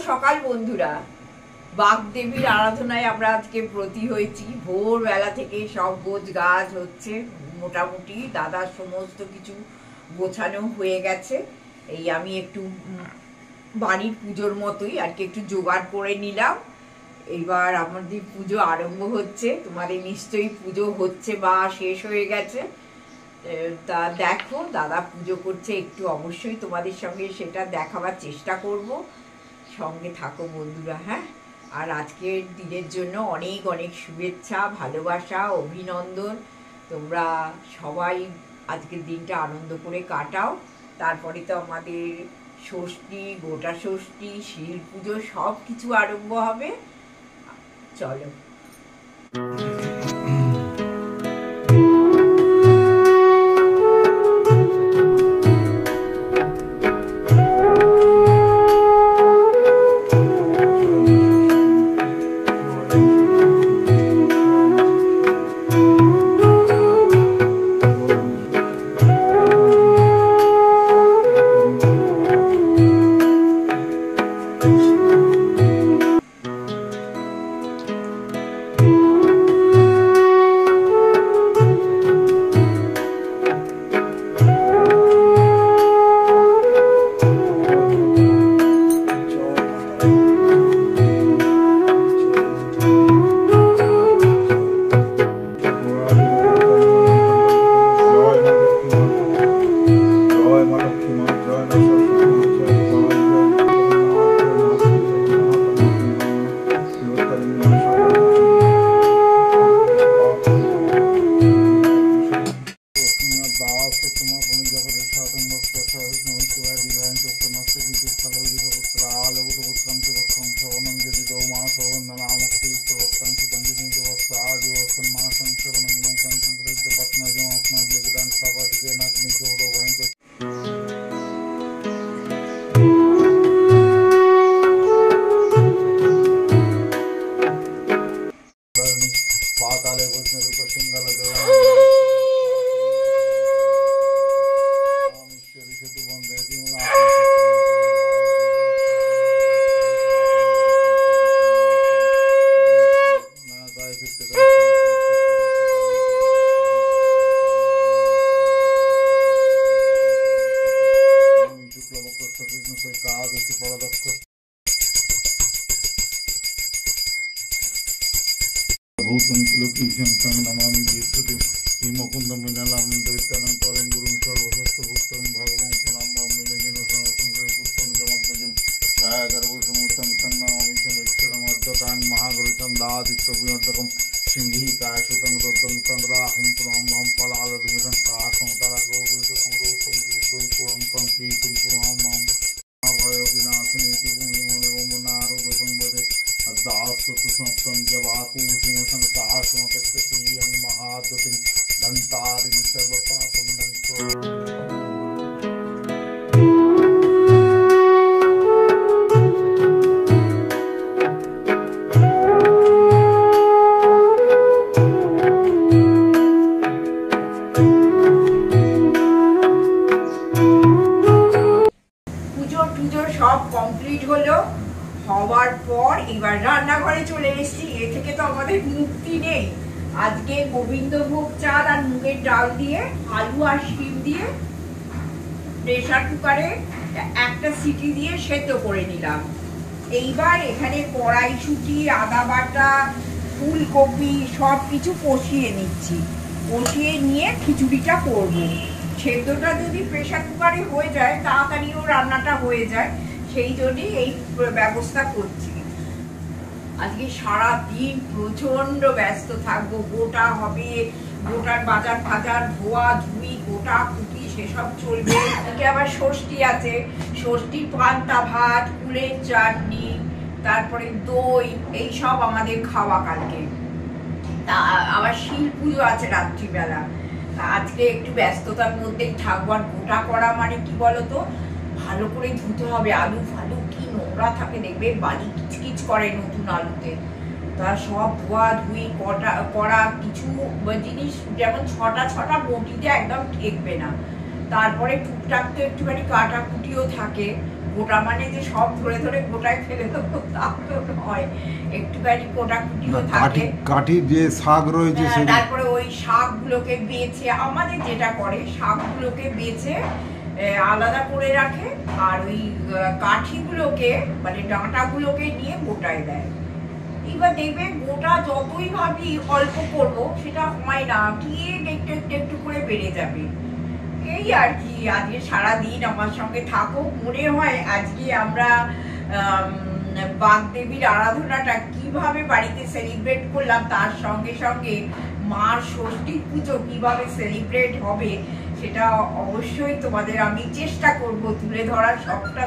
সকাল বন্ধুরা। বাগদেবীর আরাধনায় আমরা আজকে ব্রতী হয়েছি। ভোরবেলা থেকে সব গোছ গাছ হচ্ছে, মোটামুটি দাদার সমস্ত কিছু গোছানো হয়ে গেছে। এই আমি একটু বাড়ির পুজোর মতোই আর কি একটু জোগাড় করে নিলাম। এবার আমাদের পুজো আরম্ভ হচ্ছে। তোমাদের নিশ্চয়ই পুজো হচ্ছে বা শেষ হয়ে গেছে। তা দেখো দাদা পুজো করছে, একটু অবশ্যই তোমাদের সঙ্গে সেটা দেখাবার চেষ্টা করব। সঙ্গে থাকো বন্ধুরা। হ্যাঁ, আর আজকের দিনের জন্য অনেক অনেক শুভেচ্ছা, ভালোবাসা, অভিনন্দন। তোমরা সবাই আজকের দিনটা আনন্দ করে কাটাও। তারপরে তো আমাদের ষষ্ঠী, গোটা ষষ্ঠী, শিল পুজো সব কিছু আরম্ভ হবে। চলো। সব কমপ্লিট হলো। হওয়ার পর এবার রান্নাঘরে চলে এসেছি। এ থেকে তো আমাদের মুক্তি নেই। আজকে গোবিন্দভোগ চাল আর মুগের ডাল দিয়ে, আলু আর শিম দিয়ে প্রেসার কুকারে একটা সিটি দিয়ে সেদ্ধ করে নিলাম। এইবার এখানে কড়াইশুঁটি, আদা বাটা, ফুলকপি সব কিছু কষিয়ে নিচ্ছি। কষিয়ে নিয়ে খিচুড়িটা করব। সেদ্ধটা যদি প্রেসার কুকারে হয়ে যায় তাড়াতাড়িও রান্নাটা হয়ে যায়, সেই জন্যই এই ব্যবস্থা করছি। আজকে সারা দিন প্রচন্ড ব্যস্ত থাকবো। গোটা হবে, গোটার বাজার ফাজার, ধোয়া ধুই, গোটা কুটি সেসব চলবে। এদিকে আবার ষষ্ঠী আছে, ষষ্ঠীর পান্তা ভাত, কুলের চাটনি, তারপরে দই, এই সব আমাদের খাওয়া কালকে। তা আবার শিল পুজো আছে রাত্রিবেলা। আজকে একটু ব্যস্ততার মধ্যেই থাকবো। আর গোটা করা মানে কি বলতো, ভালো করে ধুতে হবে। আলু ফালু কি নোংরা থাকে দেখবে, বালি কিচকিচ করে নতুন আলুতে। তা সব ধোয়া ধুই করা কিছু জিনিস যেমন ছটা বটিতে একদম ঠেকবে না। তারপরে টুকটাক তো একটুখানি কাটাকুটিও থাকে, গোটা মানে যে সব ধরে ধরে গোটায় ফেলে দেবো তা তো নয়, একটুখানি কোটাকুটিও থাকে। কাঠির যে শাক রয়েছে তারপরে ওই শাকগুলোকে বেছে, আমাদের যেটা করে শাকগুলোকে বেছে আলাদা করে রাখে, আর ওই কাঠিগুলোকে মানে ডাঁটাগুলোকে নিয়ে গোটায় দেয়। এবার দেখবে গোটা যতই ভাবি অল্প করবো সেটা হয় না, গিয়ে একটু একটু একটু করে বেড়ে যাবে। এই আর কি, আজকে সারাদিন আমার সঙ্গে থাকো। মনে হয় আজকে আমরা বাগদেবীর আরাধনাটা কিভাবে বাড়িতে সেলিব্রেট করলাম, তার সঙ্গে সঙ্গে মার ষষ্ঠী পুজো কিভাবে সেলিব্রেট হবে সেটা অবশ্যই তোমাদের আমি চেষ্টা করব তুলে ধরার। সবটা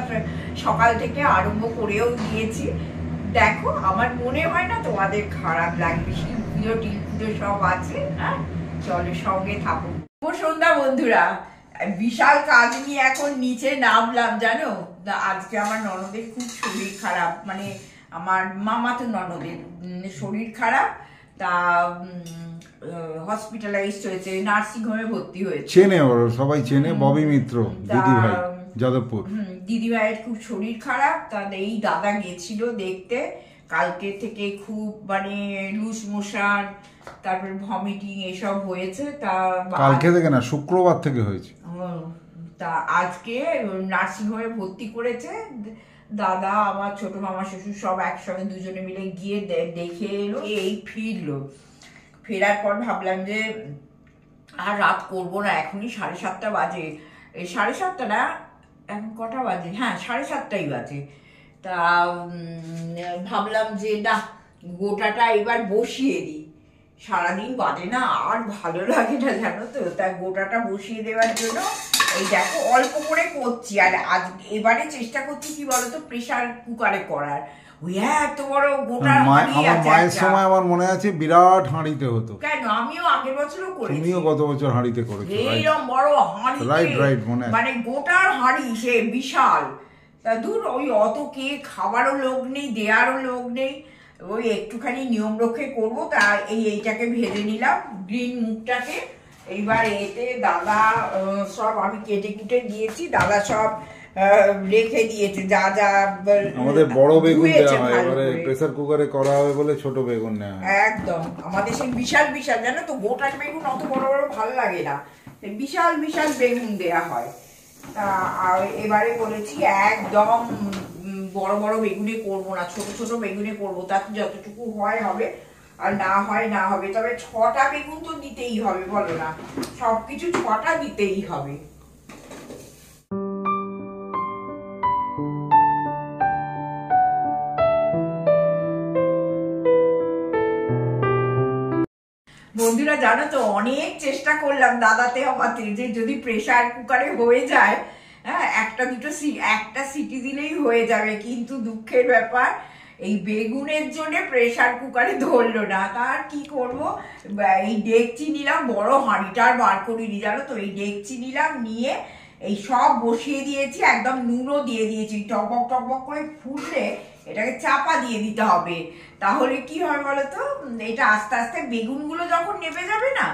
সকাল থেকে আরম্ভ করেও দিয়েছি। দেখো, আমার মনে হয় না তোমাদের খারাপ লাগবে, শিব পুজো টিল পুজো সব আছে। হ্যাঁ, চলো সঙ্গে থাকো। শুভ সন্ধ্যা বন্ধুরা, বিশাল কাজ নিয়ে এখন নিচে নামলাম। জানো, আজকে আমার ননদের খুব শরীর খারাপ, মানে আমার মামাতো ননদের শরীর খারাপ, তা হসপিটালাইজড হয়েছে, নার্সিং হোমে ভর্তি হয়েছে। চেনে ওর সবাই চেনে, ববি মিত্র দিদিভাই, যাদবপুর। দিদিভাইয়ের খুব শরীর খারাপ, তা এই দাদা গেছিল দেখতে। কালকে থেকে খুব মানে লুজ মোশন, তারপর ভমিটিং এসব হয়েছে। তা কালকে থেকে না, শুক্রবার থেকে হয়েছে। তা আজকে নার্সিং হোমে ভর্তি করেছে। দাদা, আমার ছোট মামা, শ্বশুর সব একসঙ্গে দুজনে মিলে গিয়ে দেখে এলো, এই ফিরলো। ফেরার পর ভাবলাম যে আর রাত করবো না, এখনই 7:30 বাজে। 7:30 না, এখন কটা বাজে? হ্যাঁ, 7:30 বাজে। তা ভাবলাম যে না, গোটাটা এবার বসিয়ে দিই। সারাদিন বাজে না, আর ভালো লাগে না জানো তো। তা গোটাটা বসিয়ে দেওয়ার জন্য এই দেখো অল্প করে করছি। আর আজ এবারে চেষ্টা করছি কি বলতো, প্রেসার কুকারে করার। ওই এত বড় গোটা হাঁড়ি আছে। মায়ের সময় আমার মনে আছে বিরাট হাঁড়িতে হতো। কেন, আমিও আগের বছরও করেছি। তুমিও গত বছর হাঁড়িতে করেছো। এইরকম বড় হাঁড়ি, রাইট মনে আছে, মানে গোটার হাঁড়ি, সে বিশাল। তা দূর, ওই অত কে খাবারও লোক নেই, দেওয়ারও লোক নেই। ওই একটুখানি নিয়ম রক্ষে করবো, তা এইটাকে ভেজে নিলাম, গ্রিন মুগটাকে। এইবার এতে দাদা সব আমি কেটে কুটে দিয়েছি, দাদা সব রেখে দিয়েছে যা যা। আমাদের বড় বেগুন দেওয়া হয়, এবারে প্রেসার কুকারে করা হবে বলে ছোট বেগুন নেওয়া হয়। একদম, আমাদের সেই বিশাল বিশাল, জানো তো, গোটা বেগুন অত বড় বড় ভালো লাগে না, বিশাল বিশাল বেগুন দেয়া হয়। তা এবারে বলেছি একদম বড় বড় বেগুনে করবো না, ছোট ছোট বেগুনে করবো, তাতে যতটুকু হয় হবে, আর না হয় না হবে। তবে 6টা বেগুন তো দিতেই হবে, বলো না, সবকিছু 6টা দিতেই হবে। বন্ধুরা, জানো তো, অনেক চেষ্টা করলাম দাদাতে আমাতে যে যদি প্রেসার কুকারে হয়ে যায়, হ্যাঁ, একটা সিটি দিলেই হয়ে যাবে। কিন্তু দুঃখের ব্যাপার, এই বেগুনের জন্য প্রেসার কুকারে ধরলো না। তার কি করব, এই ডেকচি নিলাম, বড় হাঁড়িটা আর বার করিনি, জানো তো। এই ডেকচি নিলাম, নিয়ে এই সব বসিয়ে দিয়েছি, একদম নুনও দিয়ে দিয়েছি। টকবক টকবক করে ফুটলে এটাকে চাপা দিয়ে দিতে হবে। তাহলে কি হয় বলতো, এটা আস্তে আস্তে বেগুনগুলো যখন নেমে যাবে না,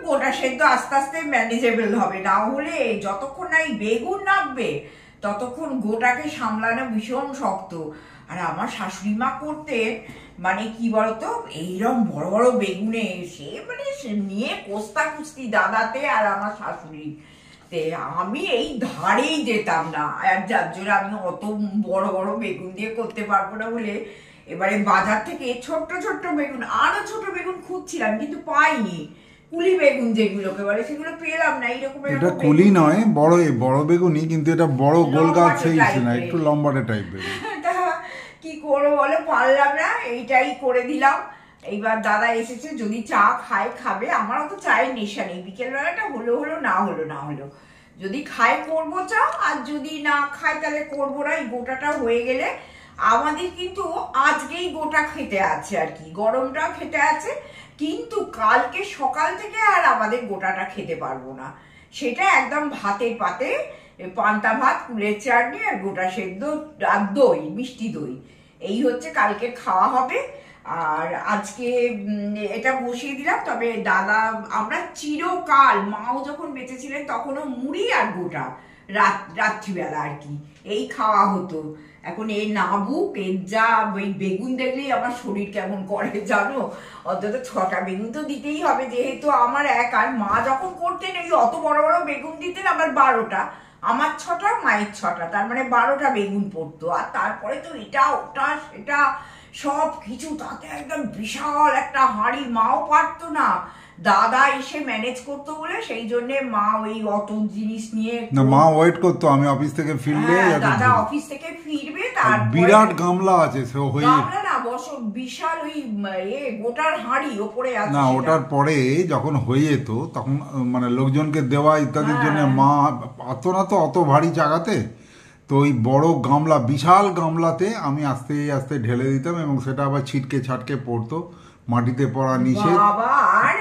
গোটা সেদ্ধ আস্তে আস্তে ম্যানেজেবল হবে। না হলে যতক্ষণ না এই বেগুন নামবে ততক্ষণ গোটাকে সামলানো ভীষণ শক্ত। আর আমার শাশুড়ি মা করতে, মানে কি বলতো, এইরকম বড় বড় বেগুনে সে নিয়ে কোস্তা কুস্তি দাদাতে আর আমার শাশুড়ি। আমি এই ধারেই যেতাম না, আর যার জন্য আমি অত বড় বড় বেগুন দিয়ে করতে পারবো না বলে এবারে বাজার থেকে ছোট্ট ছোট্ট বেগুন, আরো ছোট বেগুন খুঁজছিলাম কিন্তু পাইনি। কুলি বেগুন যেগুলোকে বলে, সেগুলো পেলাম না। এইরকম এটা কুলি নয়, বড় বেগুনই, কিন্তু এটা বড় গোল গাছ সেইছে না, একটু লম্বাটে টাইপের। কি করবো বলো, পারলাম না, এইটাই করে দিলাম। এইবার দাদা এসেছে, যদি চা খায় খাবে, আমার অত চায়ের নেশা নেই। বিকেল বেলাটা হলো হলো, না হলো না হলো। যদি খায় করবো চা, আর যদি না খায় তাহলে করবো না। এই গোটাটা হয়ে গেলে আমাদের কিন্তু আজকেই গোটা খেতে আছে, আর কি গরমটা খেতে আছে, কিন্তু কালকে সকাল থেকে আর আমাদের গোটাটা খেতে পারবো না। সেটা একদম ভাতের পাতে, পান্তা ভাত, কুলের চাটনি আর গোটা সেদ্ধ আর দই, মিষ্টি দই, এই হচ্ছে কালকে খাওয়া হবে। আর আজকে এটা বসিয়ে দিলাম। তবে দাদা, আমরা চিরকাল, মাও যখন বেঁচে ছিলেন তখনও মুড়ি আর গোটা রাত্রিবেলা আর কি এই খাওয়া হতো। এখন এই নাবুক এর যা ওই বেগুন দেখলেই আমার শরীর কেমন করে জানো। অন্তত 6টা বেগুন তো দিতেই হবে, যেহেতু আমার এক, আর মা যখন করতেন এই অত বড় বড় বেগুন দিতেন, আমার 12টা, আমার 6টা মায়ের 6টা, তার মানে 12টা বেগুন পড়তো। আর তারপরে তো এটা ওটা সেটা সব কিছু, তাতে একদম বিশাল একটা হাঁড়ি, মাও পারতো না, দাদা এসে ম্যানেজ করতো বলে সেই জন্য মা ওই অত জিনিস নিয়ে না, মা ওয়েট করতো আমি অফিস থেকে ফিরলে। দাদা অফিস থেকে ফিরবে, তার বিরাট গামলা আছে সে হয়ে গামলা না বসো, বিশাল ওই গোটার হাঁড়ি ওপরে আছে না, ওটার পরে যখন হয়ে যেত তখন মানে লোকজনকে দেওয়া ইত্যাদির জন্য মা অত না তো অত ভারী জাগাতে, তো ওই বড় গামলা, বিশাল গামলাতে আমি আস্তে আস্তে ঢেলে দিতাম এবং সেটা আবার ছিটকে ছাটকে পড়তো, মাটিতে পড়া নিষেধ। বাবা আর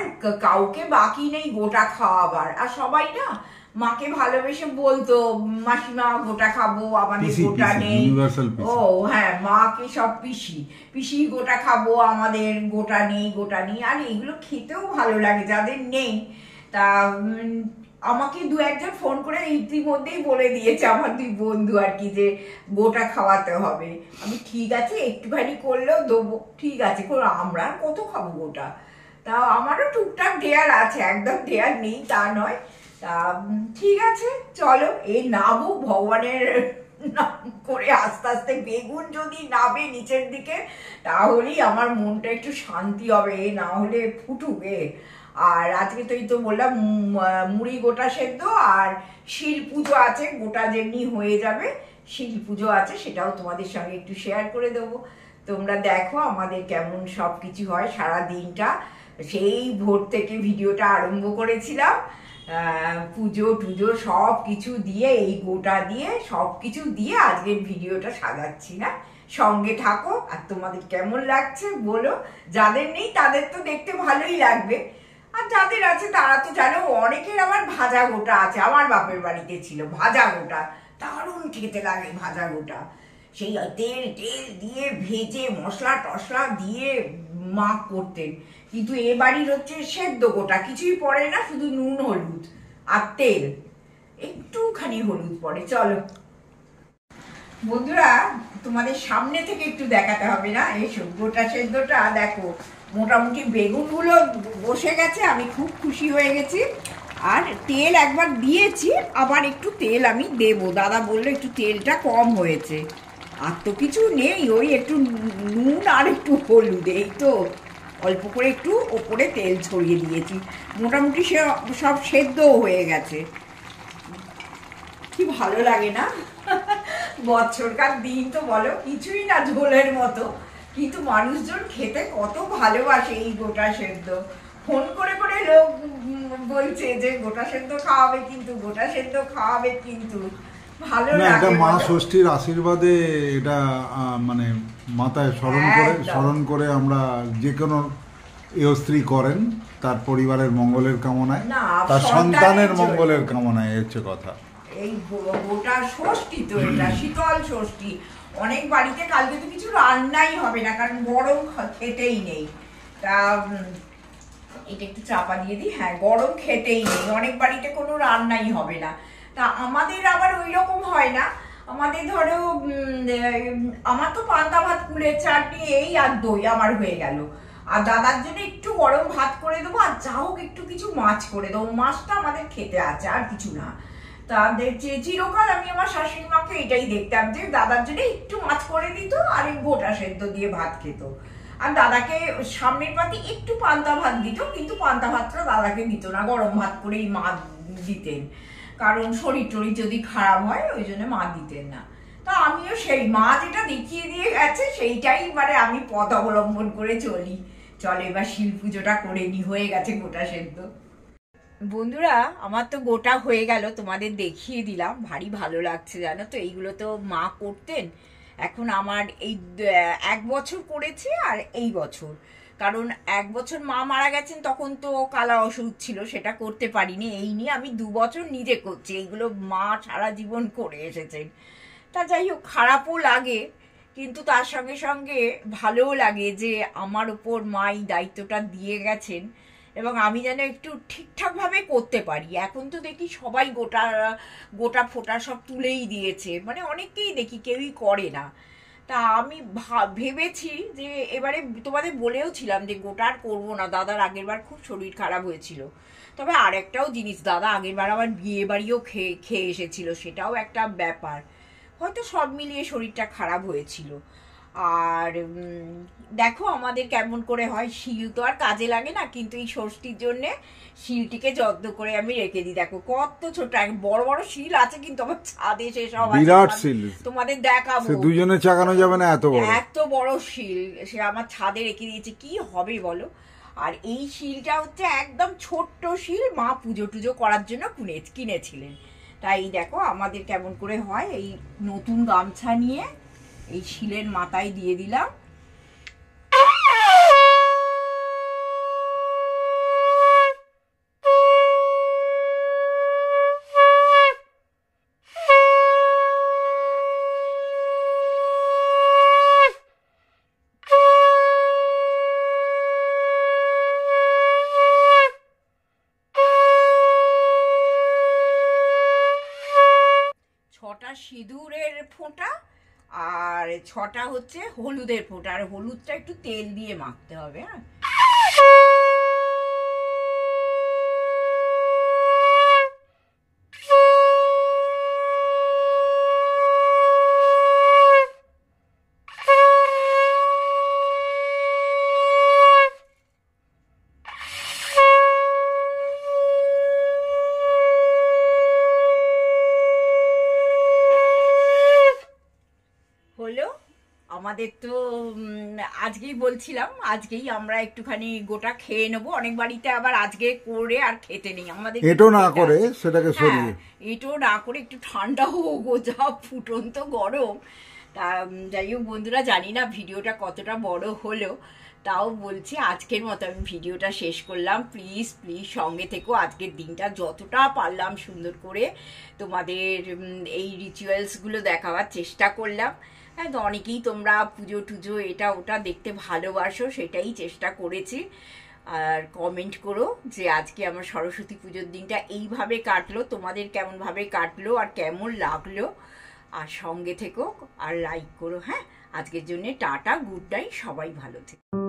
কাউকে বাকি নেই গোটা খাওয়াবার। আর সবাই না মাকে ভালোবেসে বলতো মাসিমা গোটা খাবো, আমাদের গোটা নেই। ও হ্যাঁ, মাকে সব পিসি গোটা খাবো, আমাদের গোটা নেই, গোটা নেই। আর এগুলো খেতেও ভালো লাগে যাদের নেই। তা আমাকে 2-1জন ফোন করে ইতিমধ্যেই বলে দিয়েছে, আমার 2 বন্ধু আর কি, যে গোটা খাওয়াতে হবে। আমি ঠিক আছে একটুখানি করলেও দেবো, ঠিক আছে, আমরা কত খাবো গোটা। তা আমারও টুকটাক দেয়ার আছে, একদম দেয়ার নেই তা নয়। তা ঠিক আছে চলো, এই নাবুক ভগবানের নাম করে আস্তে আস্তে বেগুন যদি নাবে নিচের দিকে, তাহলেই আমার মনটা একটু শান্তি হবে, না হলে ফুটুবে। আর আজকে তো বললাম মুড়ি গোটা সেদ্ধ, আর শিল পুজো আছে, গোটা যেমনি হয়ে যাবে শিল পুজো আছে, সেটাও তোমাদের সঙ্গে একটু শেয়ার করে দেবো। তোমরা দেখো আমাদের কেমন সব কিছু হয় সারা দিনটা। সেই ভোর থেকে ভিডিওটা আরম্ভ করেছিলাম, পুজো টুজো সব কিছু দিয়ে, এই গোটা দিয়ে সব কিছু দিয়ে আজকের ভিডিওটা সাজাচ্ছি না। সঙ্গে থাকো, আর তোমাদের কেমন লাগছে বলো। যাদের নেই তাদের তো দেখতে ভালোই লাগবে, আর যাদের আছে তারা তো জানো। অনেকের আবার ভাজা গোটা আছে, আমার বাপের বাড়িতে ছিল ভাজা গোটা, দারুণ খেতে লাগে ভাজা গোটা। সেই তেল দিয়ে ভেজে মশলা টশলা দিয়ে মা করতেন। কিন্তু এ বাড়ির হচ্ছে সেদ্ধ গোটা, কিছুই পড়ে না, শুধু নুন হলুদ আর তেল, একটুখানি হলুদ পড়ে। চলো বন্ধুরা, তোমাদের সামনে থেকে একটু দেখাতে হবে না, এই গোটা সেদ্ধটা দেখো। মোটামুটি বেগুনগুলো বসে গেছে, আমি খুব খুশি হয়ে গেছি। আর তেল একবার দিয়েছি, আবার একটু তেল আমি দেবো, দাদা বললো একটু তেলটা কম হয়েছে। আর তো কিছু নেই, ওই একটু নুন আর একটু হলুদ, এই তো অল্প করে একটু ওপরে তেল ছড়িয়ে দিয়েছি। মোটামুটি সব সেদ্ধও হয়ে গেছে। কি ভালো লাগে না বছরকার দিন তো বলো কিছুই না ঝোলের মতো, কিন্তু মানুষজন খেতে কত ভালোবাসে এই গোটা সেদ্ধ। ফোন করে করে লোক বলছে যে গোটা সেদ্ধ খাওয়াবে কিন্তু, গোটা সেদ্ধ খাওয়াবে কিন্তু। ভালো লাগে। এটা মা ষষ্ঠীর আশীর্বাদে, এটা মানে মাথায় স্মরণ করে আমরা যে কোনো স্ত্রী করেন তার পরিবারের মঙ্গলের কামনায়, তার সন্তানের মঙ্গলের কামনায়, হচ্ছে কথা। এই গোটা ষষ্ঠী তো, এটা শীতল ষষ্ঠী। অনেক বাড়িতে কালকে তো কিছু রান্নাই হবে না, কারণ গরম খেতেই নেই। তা এটা একটু চাপা দিয়ে দিই। হ্যাঁ, গরম খেতেই নেই, অনেক বাড়িতে কোনো রান্নাই হবে না। তা আমাদের আবার ওই রকম হয় না। আমাদের ধরো আমার তো পান্তা ভাত, কুলের চাটনি এই আর দই আমার হয়ে গেল। আর দাদার জন্য একটু গরম ভাত করে দেবো, আর যা হোক একটু কিছু মাছ করে দেবো। মাছটা আমাদের খেতে আছে, আর কিছু না। তাদের যে চিরকাল আমি আমার শাশুড়ি মাকে এটাই দেখতাম, যে দাদার জন্য একটু মাছ করে দিত আর এই গোটা সেদ্ধ দিয়ে ভাত খেত। আর দাদাকে সামনের পাতে একটু পান্তা ভাত দিত, কিন্তু পান্তা ভাতটা দাদাকে দিত না, গরম ভাত করেই মা দিতেন, কারণ শরীর টরীর যদি খারাপ হয় ওই জন্য মা দিতেন না। তা আমিও সেই মা যেটা দেখিয়ে দিয়ে গেছে সেইটাই মানে আমি পথ অবলম্বন করে চলি। চলে এবার শিল পুজোটা করে নি, হয়ে গেছে গোটা সেদ্ধ। বন্ধুরা, আমার তো গোটা হয়ে গেল, তোমাদের দেখিয়ে দিলাম, ভারী ভালো লাগছে জানো তো। এইগুলো তো মা করতেন। এখন আমার এই 1 বছর করেছি, আর এই বছর, কারণ 1 বছর মা মারা গেছেন, তখন তো কালা অসুখ ছিল, সেটা করতে পারিনি। এই নিয়ে আমি 2 বছর নিজে করছি। এইগুলো মা সারা জীবন করে এসেছেন। তা যাই হোক, খারাপও লাগে, কিন্তু তার সঙ্গে সঙ্গে ভালোও লাগে যে আমার উপর মা এই দায়িত্বটা দিয়ে গেছেন, এবং আমি যেন একটু ঠিকঠাকভাবে করতে পারি। এখন তো দেখি সবাই গোটা গোটা ফোটা সব তুলেই দিয়েছে, মানে অনেককেই দেখি কেউই করে না। তা আমি ভেবেছি যে এবারে তোমাদের বলেও ছিলাম যে গোটা আর করবো না, দাদার আগের বার খুব শরীর খারাপ হয়েছিল। তবে আর একটাও জিনিস, দাদা আগের বার আবার বিয়ে বাড়িও খেয়ে এসেছিল, সেটাও একটা ব্যাপার, হয়তো সব মিলিয়ে শরীরটা খারাপ হয়েছিল। আর দেখো আমাদের কেমন করে হয়, শিল তো আর কাজে লাগে না, কিন্তু এই ষষ্ঠীর জন্যে শিলটিকে যত্ন করে আমি রেখে দিই। দেখো কত ছোট, বড় বড় শিল আছে কিন্তু আমার ছাদে সেসব বিরাট শিল, তোমাদের দেখাবো, দুজনে চাকানো যাবে না, এত বড় শিল সে আমার ছাদে রেখে দিয়েছে, কি হবে বলো। আর এই শিলটা হচ্ছে একদম ছোট্ট শিল, মা পুজো টুজো করার জন্য কিনেছিলেন। তাই দেখো আমাদের কেমন করে হয়, এই নতুন গামছা নিয়ে এই শিলের মাথায় দিয়ে দিলাম। ছটা সিঁদুরের ফোঁটা আর ছটা হচ্ছে হলুদের ফোঁটা, আর হলুদটা একটু তেল দিয়ে মাখতে হবে। হ্যাঁ, আমাদের তো আজকেই বলছিলাম, আজকেই আমরা একটুখানি গোটা খেয়ে নেবো। অনেক বাড়িতে আবার আজকে করে আর খেতে নেই, আমাদের এটো না করে সেটাকে সরিয়ে, এটো না করে একটু ঠান্ডা হোক, ও যা ফুটন্ত গরম। তা যাই হোক বন্ধুরা, জানি না ভিডিওটা কতটা বড় হলো, তাও বলছি আজকের মতো আমি ভিডিওটা শেষ করলাম। প্লিজ প্লিজ সঙ্গে থেকো, আজকের দিনটা যতটা পারলাম সুন্দর করে তোমাদের এই রিচুয়ালসগুলো দেখাবার চেষ্টা করলাম। হ্যাঁ, তো অনেকেই তোমরা পুজো টুজো এটা ওটা দেখতে ভালোবাসো, সেটাই চেষ্টা করেছি। আর কমেন্ট করো যে আজকে আমার সরস্বতী পুজোর দিনটা এইভাবে কাটলো, তোমাদের কেমনভাবে কাটলো আর কেমন লাগলো। আর সঙ্গে থেকো আর লাইক করো। হ্যাঁ, আজকের জন্য টাটা, গুড নাইট, সবাই ভালো থেকো।